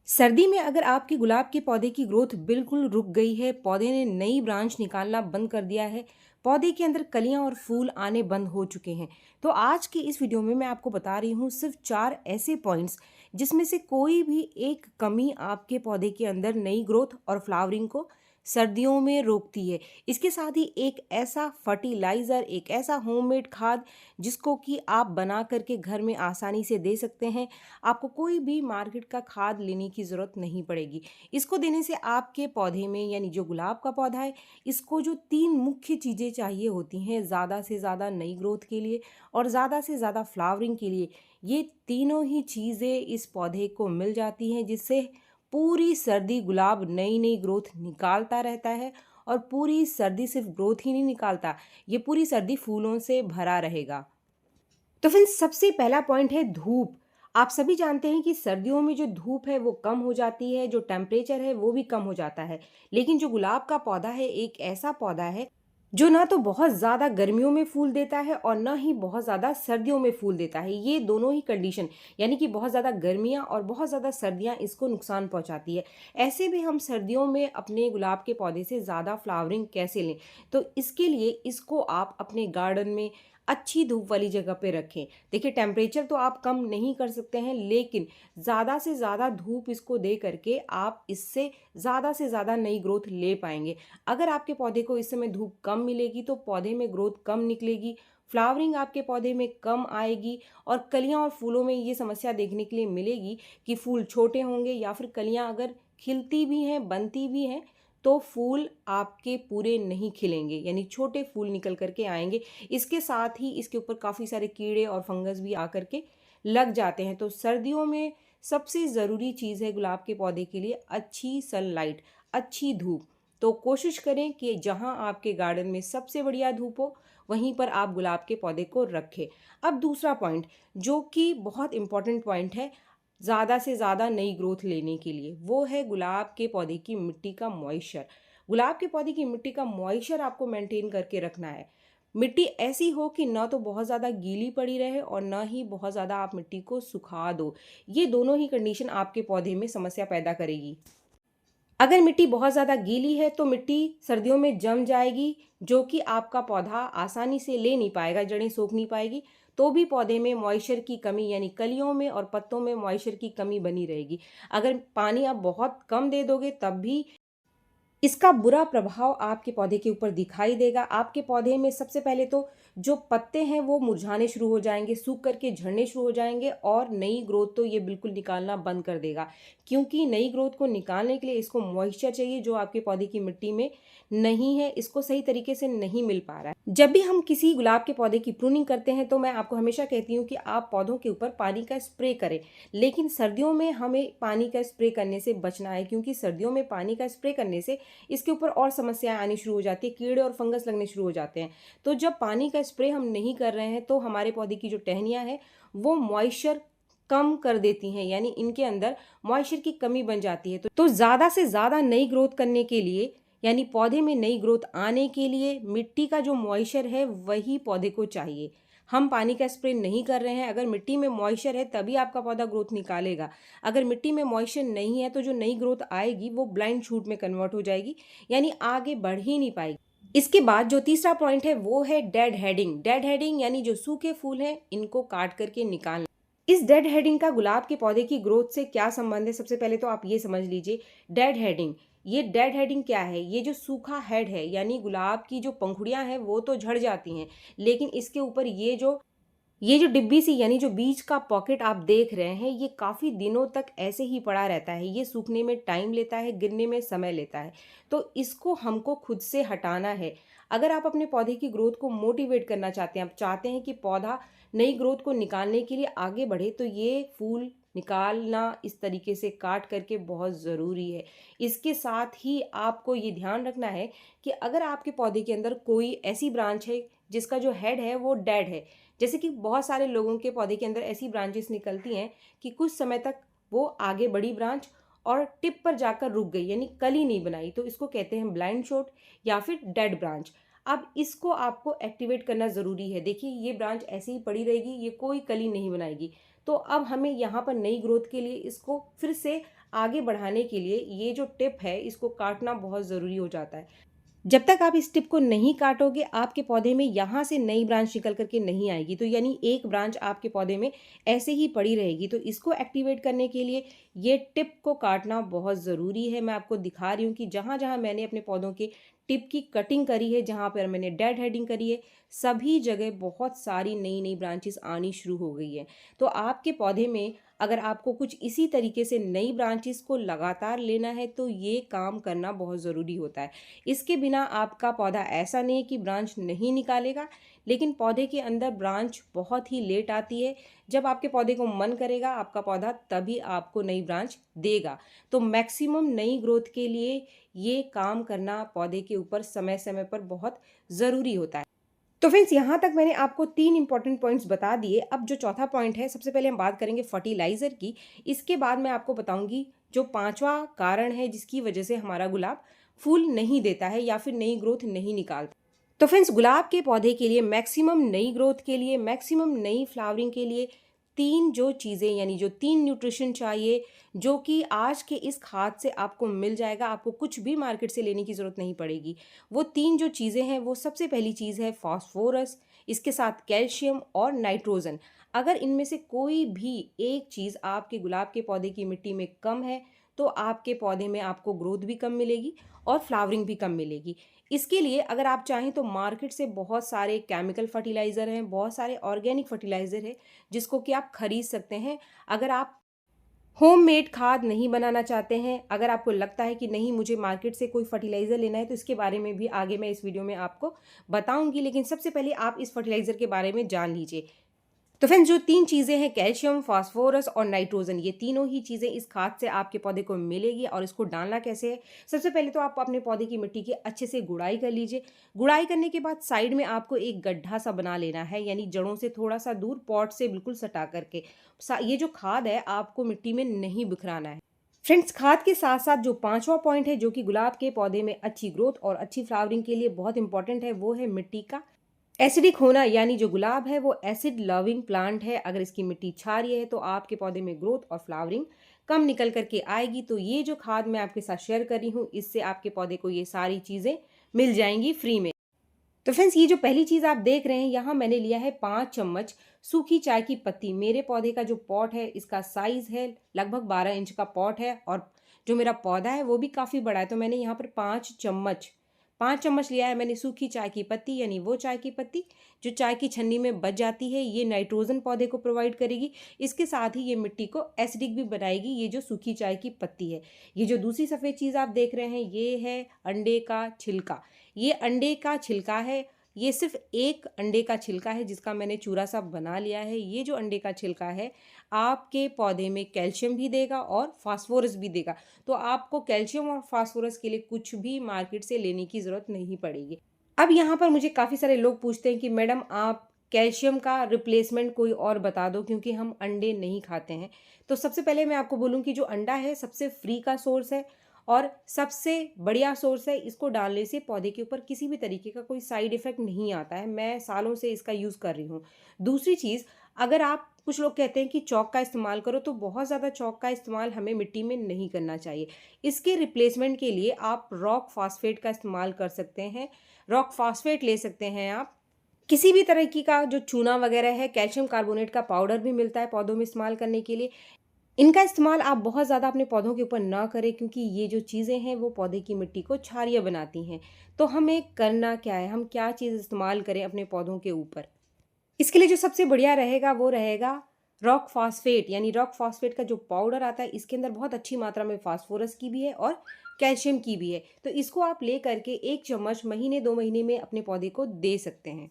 सर्दी में अगर आपके गुलाब के पौधे की ग्रोथ बिल्कुल रुक गई है, पौधे ने नई ब्रांच निकालना बंद कर दिया है, पौधे के अंदर कलियां और फूल आने बंद हो चुके हैं, तो आज की इस वीडियो में मैं आपको बता रही हूँ सिर्फ 4 ऐसे पॉइंट्स जिसमें से कोई भी एक कमी आपके पौधे के अंदर नई ग्रोथ और फ्लावरिंग को सर्दियों में रोकती है। इसके साथ ही एक ऐसा फर्टिलाइज़र, एक ऐसा होममेड खाद जिसको कि आप बना करके घर में आसानी से दे सकते हैं। आपको कोई भी मार्केट का खाद लेने की ज़रूरत नहीं पड़ेगी। इसको देने से आपके पौधे में यानी जो गुलाब का पौधा है, इसको जो 3 मुख्य चीज़ें चाहिए होती हैं ज़्यादा से ज़्यादा नई ग्रोथ के लिए और ज़्यादा से ज़्यादा फ्लावरिंग के लिए, ये तीनों ही चीज़ें इस पौधे को मिल जाती हैं, जिससे पूरी सर्दी गुलाब नई-नई ग्रोथ निकालता रहता है और पूरी सर्दी सिर्फ ग्रोथ ही नहीं निकालता, ये पूरी सर्दी फूलों से भरा रहेगा। तो फ्रेंड्स, सबसे पहला पॉइंट है धूप। आप सभी जानते हैं कि सर्दियों में जो धूप है वो कम हो जाती है, जो टेम्परेचर है वो भी कम हो जाता है। लेकिन जो गुलाब का पौधा है एक ऐसा पौधा है जो ना तो बहुत ज़्यादा गर्मियों में फूल देता है और ना ही बहुत ज़्यादा सर्दियों में फूल देता है। ये दोनों ही कंडीशन यानी कि बहुत ज़्यादा गर्मियाँ और बहुत ज़्यादा सर्दियाँ इसको नुकसान पहुँचाती है। ऐसे में हम सर्दियों में अपने गुलाब के पौधे से ज़्यादा फ्लावरिंग कैसे लें? तो इसके लिए इसको आप अपने गार्डन में अच्छी धूप वाली जगह पे रखें। देखिए, टेम्परेचर तो आप कम नहीं कर सकते हैं, लेकिन ज़्यादा से ज़्यादा धूप इसको दे करके आप इससे ज़्यादा से ज़्यादा नई ग्रोथ ले पाएँगे। अगर आपके पौधे को इस समय धूप कम मिलेगी तो पौधे में ग्रोथ कम निकलेगी, फ्लावरिंग आपके पौधे में कम आएगी और कलियाँ और फूलों में ये समस्या देखने के लिए मिलेगी कि फूल छोटे होंगे या फिर कलियाँ अगर खिलती भी हैं, बनती भी हैं, तो फूल आपके पूरे नहीं खिलेंगे, यानी छोटे फूल निकल कर के आएँगे। इसके साथ ही इसके ऊपर काफ़ी सारे कीड़े और फंगस भी आकर के लग जाते हैं। तो सर्दियों में सबसे ज़रूरी चीज़ है गुलाब के पौधे के लिए अच्छी सनलाइट, अच्छी धूप। तो कोशिश करें कि जहाँ आपके गार्डन में सबसे बढ़िया धूप हो, वहीं पर आप गुलाब के पौधे को रखें। अब दूसरा पॉइंट, जो कि बहुत इम्पोर्टेंट पॉइंट है ज़्यादा से ज़्यादा नई ग्रोथ लेने के लिए, वो है गुलाब के पौधे की मिट्टी का मॉइस्चर। गुलाब के पौधे की मिट्टी का मॉइस्चर आपको मेंटेन करके रखना है। मिट्टी ऐसी हो कि ना तो बहुत ज़्यादा गीली पड़ी रहे और ना ही बहुत ज़्यादा आप मिट्टी को सुखा दो। ये दोनों ही कंडीशन आपके पौधे में समस्या पैदा करेगी। अगर मिट्टी बहुत ज़्यादा गीली है तो मिट्टी सर्दियों में जम जाएगी, जो कि आपका पौधा आसानी से ले नहीं पाएगा, जड़ें सोख नहीं पाएगी, तो भी पौधे में मॉइस्चर की कमी यानी कलियों में और पत्तों में मॉइस्चर की कमी बनी रहेगी। अगर पानी आप बहुत कम दे दोगे तब भी इसका बुरा प्रभाव आपके पौधे के ऊपर दिखाई देगा। आपके पौधे में सबसे पहले तो जो पत्ते हैं वो मुरझाने शुरू हो जाएँगे, सूख करके झड़ने शुरू हो जाएँगे और नई ग्रोथ तो ये बिल्कुल निकालना बंद कर देगा। क्योंकि नई ग्रोथ को निकालने के लिए इसको मॉइस्चर चाहिए, जो आपके पौधे की मिट्टी में नहीं है, इसको सही तरीके से नहीं मिल पा रहा है। जब भी हम किसी गुलाब के पौधे की प्रूनिंग करते हैं तो मैं आपको हमेशा कहती हूँ कि आप पौधों के ऊपर पानी का स्प्रे करें। लेकिन सर्दियों में हमें पानी का स्प्रे करने से बचना है, क्योंकि सर्दियों में पानी का स्प्रे करने से इसके ऊपर और समस्याएं आनी शुरू हो जाती है, कीड़े और फंगस लगने शुरू हो जाते हैं। तो जब पानी का स्प्रे हम नहीं कर रहे हैं तो हमारे पौधे की जो टहनियाँ हैं वो मॉइस्चर कम कर देती हैं, यानी इनके अंदर मॉइस्चर की कमी बन जाती है। तो ज़्यादा से ज़्यादा नई ग्रोथ करने के लिए यानी पौधे में नई ग्रोथ आने के लिए मिट्टी का जो मॉइस्चर है वही पौधे को चाहिए। हम पानी का स्प्रे नहीं कर रहे हैं, अगर मिट्टी में मॉइस्चर है तभी आपका पौधा ग्रोथ निकालेगा। अगर मिट्टी में मॉइस्चर नहीं है तो जो नई ग्रोथ आएगी वो ब्लाइंड शूट में कन्वर्ट हो जाएगी, यानी आगे बढ़ ही नहीं पाएगी। इसके बाद जो तीसरा पॉइंट है वो है डेड हेडिंग। डेड हेडिंग यानी जो सूखे फूल हैं इनको काट करके निकालना। इस डेड हेडिंग का गुलाब के पौधे की ग्रोथ से क्या संबंध है, सबसे पहले तो आप ये समझ लीजिए। डेड हेडिंग, ये डेड हेडिंग क्या है? ये जो सूखा हेड है यानी गुलाब की जो पंखुड़ियां हैं वो तो झड़ जाती हैं, लेकिन इसके ऊपर ये जो डिब्बी सी यानी जो बीज का पॉकेट आप देख रहे हैं, ये काफ़ी दिनों तक ऐसे ही पड़ा रहता है। ये सूखने में टाइम लेता है, गिरने में समय लेता है। तो इसको हमको खुद से हटाना है। अगर आप अपने पौधे की ग्रोथ को मोटिवेट करना चाहते हैं, आप चाहते हैं कि पौधा नई ग्रोथ को निकालने के लिए आगे बढ़े, तो ये फूल निकालना इस तरीके से काट करके बहुत ज़रूरी है। इसके साथ ही आपको ये ध्यान रखना है कि अगर आपके पौधे के अंदर कोई ऐसी ब्रांच है जिसका जो हेड है वो डेड है, जैसे कि बहुत सारे लोगों के पौधे के अंदर ऐसी ब्रांचेस निकलती हैं कि कुछ समय तक वो आगे बढ़ी ब्रांच और टिप पर जाकर रुक गई, यानी कली नहीं बनाई, तो इसको कहते हैं ब्लाइंड शॉट या फिर डेड ब्रांच। अब इसको आपको एक्टिवेट करना ज़रूरी है। देखिए, ये ब्रांच ऐसे ही पड़ी रहेगी, ये कोई कली नहीं बनाएगी। तो अब हमें यहाँ पर नई ग्रोथ के लिए इसको फिर से आगे बढ़ाने के लिए ये जो टिप है इसको काटना बहुत ज़रूरी हो जाता है। जब तक आप इस टिप को नहीं काटोगे आपके पौधे में यहाँ से नई ब्रांच निकल करके नहीं आएगी, तो यानी एक ब्रांच आपके पौधे में ऐसे ही पड़ी रहेगी। तो इसको एक्टिवेट करने के लिए ये टिप को काटना बहुत ज़रूरी है। मैं आपको दिखा रही हूँ कि जहाँ जहाँ मैंने अपने पौधों के टिप की कटिंग करी है, जहाँ पर मैंने डेड हेडिंग करी है, सभी जगह बहुत सारी नई नई ब्रांचेस आनी शुरू हो गई है। तो आपके पौधे में अगर आपको कुछ इसी तरीके से नई ब्रांचेस को लगातार लेना है तो ये काम करना बहुत ज़रूरी होता है। इसके बिना आपका पौधा ऐसा नहीं है कि ब्रांच नहीं निकालेगा, लेकिन पौधे के अंदर ब्रांच बहुत ही लेट आती है। जब आपके पौधे को मन करेगा आपका पौधा तभी आपको नई ब्रांच देगा। तो मैक्सिमम नई ग्रोथ के लिए ये काम करना पौधे के ऊपर समय समय पर बहुत ज़रूरी होता है। तो फ्रेंड्स, यहाँ तक मैंने आपको 3 इंपॉर्टेंट पॉइंट्स बता दिए। अब जो चौथा पॉइंट है, सबसे पहले हम बात करेंगे फर्टिलाइज़र की। इसके बाद मैं आपको बताऊंगी जो पांचवा कारण है जिसकी वजह से हमारा गुलाब फूल नहीं देता है या फिर नई ग्रोथ नहीं निकालता। तो फ्रेंड्स, गुलाब के पौधे के लिए मैक्सिमम नई ग्रोथ के लिए, मैक्सिमम नई फ्लावरिंग के लिए 3 जो चीज़ें यानी जो 3 न्यूट्रिशन चाहिए, जो कि आज के इस खाद से आपको मिल जाएगा, आपको कुछ भी मार्केट से लेने की ज़रूरत नहीं पड़ेगी। वो 3 जो चीज़ें हैं, वो सबसे पहली चीज़ है फास्फोरस, इसके साथ कैल्शियम और नाइट्रोजन। अगर इनमें से कोई भी एक चीज़ आपके गुलाब के पौधे की मिट्टी में कम है, तो आपके पौधे में आपको ग्रोथ भी कम मिलेगी और फ्लावरिंग भी कम मिलेगी। इसके लिए अगर आप चाहें तो मार्केट से बहुत सारे केमिकल फर्टिलाइज़र हैं, बहुत सारे ऑर्गेनिक फर्टिलाइज़र हैं, जिसको कि आप खरीद सकते हैं। अगर आप होममेड खाद नहीं बनाना चाहते हैं, अगर आपको लगता है कि नहीं मुझे मार्केट से कोई फर्टिलाइज़र लेना है, तो इसके बारे में भी आगे मैं इस वीडियो में आपको बताऊंगी। लेकिन सबसे पहले आप इस फर्टिलाइज़र के बारे में जान लीजिए। तो फ्रेंड्स, जो 3 चीज़ें हैं कैल्शियम, फास्फोरस और नाइट्रोजन, ये तीनों ही चीज़ें इस खाद से आपके पौधे को मिलेगी। और इसको डालना कैसे है? सबसे पहले तो आप अपने पौधे की मिट्टी की अच्छे से गुड़ाई कर लीजिए। गुड़ाई करने के बाद साइड में आपको एक गड्ढा सा बना लेना है, यानी जड़ों से थोड़ा सा दूर, पॉट से बिल्कुल सटा करके। ये जो खाद है आपको मिट्टी में नहीं बिखराना है। फ्रेंड्स, खाद के साथ साथ जो पांचवा पॉइंट है जो कि गुलाब के पौधे में अच्छी ग्रोथ और अच्छी फ्लावरिंग के लिए बहुत इंपॉर्टेंट है, वो है मिट्टी का एसिडिक होना। यानी जो गुलाब है वो एसिड लविंग प्लांट है। अगर इसकी मिट्टी क्षारीय है तो आपके पौधे में ग्रोथ और फ्लावरिंग कम निकल करके आएगी। तो ये जो खाद मैं आपके साथ शेयर कर रही हूँ, इससे आपके पौधे को ये सारी चीज़ें मिल जाएंगी फ्री में। तो फ्रेंड्स, ये जो पहली चीज़ आप देख रहे हैं, यहाँ मैंने लिया है 5 चम्मच सूखी चाय की पत्ती। मेरे पौधे का जो पॉट है इसका साइज़ है लगभग 12 इंच का पॉट है, और जो मेरा पौधा है वो भी काफ़ी बड़ा है। तो मैंने यहाँ पर 5 चम्मच लिया है मैंने सूखी चाय की पत्ती, यानी वो चाय की पत्ती जो चाय की छन्नी में बच जाती है। ये नाइट्रोजन पौधे को प्रोवाइड करेगी, इसके साथ ही ये मिट्टी को एसिडिक भी बनाएगी, ये जो सूखी चाय की पत्ती है। ये जो दूसरी सफ़ेद चीज़ आप देख रहे हैं ये है अंडे का छिलका। ये अंडे का छिलका है, ये सिर्फ एक अंडे का छिलका है जिसका मैंने चूरा सा बना लिया है। ये जो अंडे का छिलका है आपके पौधे में कैल्शियम भी देगा और फास्फोरस भी देगा। तो आपको कैल्शियम और फास्फोरस के लिए कुछ भी मार्केट से लेने की ज़रूरत नहीं पड़ेगी। अब यहाँ पर मुझे काफ़ी सारे लोग पूछते हैं कि मैडम आप कैल्शियम का रिप्लेसमेंट कोई और बता दो, क्योंकि हम अंडे नहीं खाते हैं। तो सबसे पहले मैं आपको बोलूँ कि जो अंडा है सबसे फ्री का सोर्स है और सबसे बढ़िया सोर्स है। इसको डालने से पौधे के ऊपर किसी भी तरीके का कोई साइड इफ़ेक्ट नहीं आता है। मैं सालों से इसका यूज़ कर रही हूँ। दूसरी चीज़, अगर आप, कुछ लोग कहते हैं कि चॉक का इस्तेमाल करो, तो बहुत ज़्यादा चॉक का इस्तेमाल हमें मिट्टी में नहीं करना चाहिए। इसके रिप्लेसमेंट के लिए आप रॉक फॉस्फेट का इस्तेमाल कर सकते हैं। रॉक फॉस्फेट ले सकते हैं आप। किसी भी तरह की का जो चूना वगैरह है, कैल्शियम कार्बोनेट का पाउडर भी मिलता है पौधों में इस्तेमाल करने के लिए। इनका इस्तेमाल आप बहुत ज़्यादा अपने पौधों के ऊपर ना करें, क्योंकि ये जो चीज़ें हैं वो पौधे की मिट्टी को क्षारीय बनाती हैं। तो हमें करना क्या है, हम क्या चीज़ इस्तेमाल करें अपने पौधों के ऊपर? इसके लिए जो सबसे बढ़िया रहेगा वो रहेगा रॉक फॉस्फेट। यानी रॉक फॉस्फेट का जो पाउडर आता है, इसके अंदर बहुत अच्छी मात्रा में फास्फोरस की भी है और कैल्शियम की भी है। तो इसको आप ले करके 1 चम्मच महीने 2 महीने में अपने पौधे को दे सकते हैं।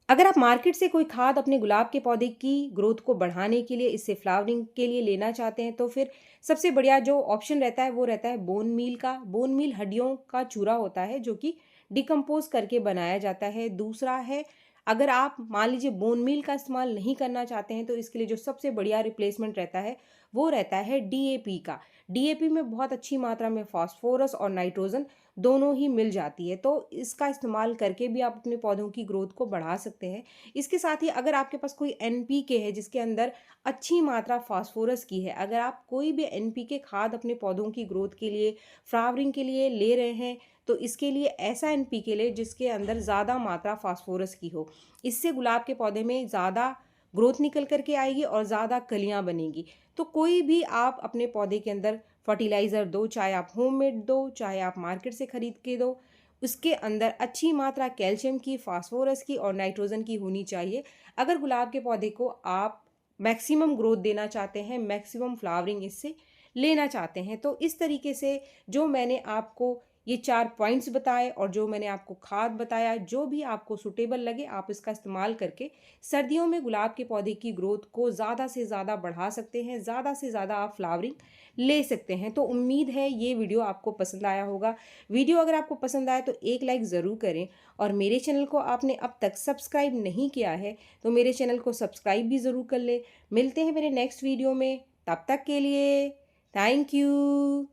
अगर आप मार्केट से कोई खाद अपने गुलाब के पौधे की ग्रोथ को बढ़ाने के लिए, इससे फ्लावरिंग के लिए लेना चाहते हैं, तो फिर सबसे बढ़िया जो ऑप्शन रहता है वो रहता है बोन मील का। बोन मील हड्डियों का चूरा होता है जो कि डिकम्पोज करके बनाया जाता है। दूसरा है, अगर आप मान लीजिए बोन मील का इस्तेमाल नहीं करना चाहते हैं, तो इसके लिए जो सबसे बढ़िया रिप्लेसमेंट रहता है वो रहता है डीएपी का। डीएपी में बहुत अच्छी मात्रा में फास्फोरस और नाइट्रोजन दोनों ही मिल जाती है, तो इसका इस्तेमाल करके भी आप अपने पौधों की ग्रोथ को बढ़ा सकते हैं। इसके साथ ही अगर आपके पास कोई एनपीके है जिसके अंदर अच्छी मात्रा फास्फोरस की है, अगर आप कोई भी एनपीके खाद अपने पौधों की ग्रोथ के लिए, फ्लावरिंग के लिए ले रहे हैं, तो इसके लिए ऐसा एनपीके ले जिसके अंदर ज़्यादा मात्रा फास्फोरस की हो। इससे गुलाब के पौधे में ज़्यादा ग्रोथ निकल करके आएगी और ज़्यादा कलियां बनेगी। तो कोई भी आप अपने पौधे के अंदर फर्टिलाइज़र दो, चाहे आप होममेड दो, चाहे आप मार्केट से ख़रीद के दो, उसके अंदर अच्छी मात्रा कैल्शियम की, फास्फोरस की और नाइट्रोजन की होनी चाहिए। अगर गुलाब के पौधे को आप मैक्सिमम ग्रोथ देना चाहते हैं, मैक्सिमम फ्लावरिंग इससे लेना चाहते हैं, तो इस तरीके से जो मैंने आपको ये 4 पॉइंट्स बताए और जो मैंने आपको खाद बताया, जो भी आपको सूटेबल लगे आप इसका इस्तेमाल करके सर्दियों में गुलाब के पौधे की ग्रोथ को ज़्यादा से ज़्यादा बढ़ा सकते हैं, ज़्यादा से ज़्यादा आप फ्लावरिंग ले सकते हैं। तो उम्मीद है ये वीडियो आपको पसंद आया होगा। वीडियो अगर आपको पसंद आए तो एक लाइक ज़रूर करें, और मेरे चैनल को आपने अब तक सब्सक्राइब नहीं किया है तो मेरे चैनल को सब्सक्राइब भी ज़रूर कर ले। मिलते हैं मेरे नेक्स्ट वीडियो में, तब तक के लिए थैंक यू।